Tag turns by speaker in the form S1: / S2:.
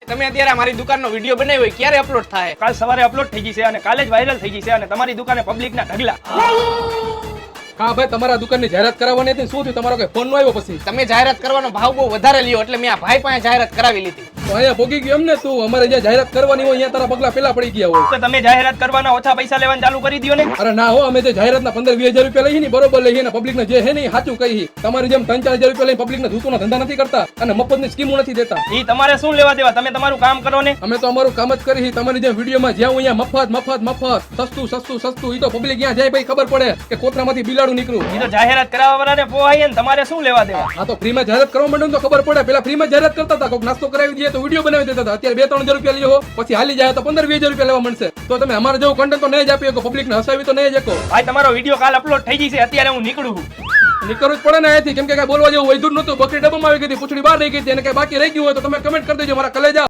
S1: તમે અત્યારે મારી દુકાનનો વિડીયો બનાવ્યો હોય ક્યારે અપલોડ થાય?
S2: કાલ સવારે અપલોડ થઈ ગઈ છે અને કાલે જ વાયરલ થઈ ગઈ છે અને તમારી દુકાને પબ્લિકના ઢગલા.
S3: હા ભાઈ, તમારા દુકાનની જાહેરાત કરાવવાની હતી. શું થયું? તમારો કઈ ફોન નો આવ્યો? પછી
S1: તમે જાહેરાત કરવાનો ભાવ બહુ વધારે લ્યો એટલે મેં આ ભાઈ પાસે જાહેરાત કરાવી લીધી.
S3: તો અહીંયા ભોગી ગયો એમ ને તું? અમારે જ્યાં જાહેરાત કરવાની હોય અહીંયા તારા પગલા પેલા પડી ગયા હોય.
S2: તો તમે જાહેરાત કરવાના ઓછા પૈસા લેવાનું ચાલુ કરી દો ને.
S3: અરે ના હો, અમે જે જાહેરાતના 15-20 હજાર રૂપિયા લઈએ ને બરોબર લઈએ ને પબ્લિક ને જે હે ને સાચું કહી. તમારી જેમ 3-4 હજાર રૂપિયા લઈને પબ્લિક ને ધૂતોના ધંધા નથી કરતા અને મફતની સ્કીમો નથી દેતા.
S2: ઈ તમારે શું લેવા દેવા? તમે તમારું કામ કરો ને.
S3: અમે તો અમારું કામ જ કરી. તમારી જેમ વિડીયોમાં જ્યાં અહીંયા મફત મફત મફત સસ્તું સસ્તું સસ્તું, ઈ તો પબ્લિક ત્યાં જાય ભાઈ ખબર પડે કે કોથરામાંથી બિલાડું નીકળ્યું.
S2: ઈ તો જાહેરાત કરાવવા વાળાને પોહાય ને, તમારે શું લેવા દેવા?
S3: આ તો ફ્રીમાં જાહેરાત કરવા માંડે તો ખબર પડે. પેલા ફ્રીમાં જાહેરાત કરતા હતા, કોઈક નાસ્તો કરાવી દઈએ તો વિડીયો બનાવી દેતા હતા. અત્યારે 2-3 હજાર રૂપિયા લ્યો પછી હાલી જાય તો 15-20 હજાર રૂપિયા લેવા મળશે. તો તમે અમારે જેવું કન્ટેન્ટ તો નહીં જ આપી શકો, પબ્લિક ને હસાવી તો નહીં જ શકો.
S2: ભાઈ તમારો વિડીયો કાલ અપલોડ થઈ ગઈ છે, અત્યારે હું નીકળું છું.
S3: નીકળવું જ પડે ને અહીંયાથી, કેમ કે કઈ બોલવા જેવું વૈધું નતું. બકરી ડબ્બામાં આવી ગઈ હતી, પૂંછડી બહાર રહી ગઈ હતી અને કઈ બાકી રહી ગયું હોય તો તમે કમેન્ટ કરી દેજો મારા કલેજા.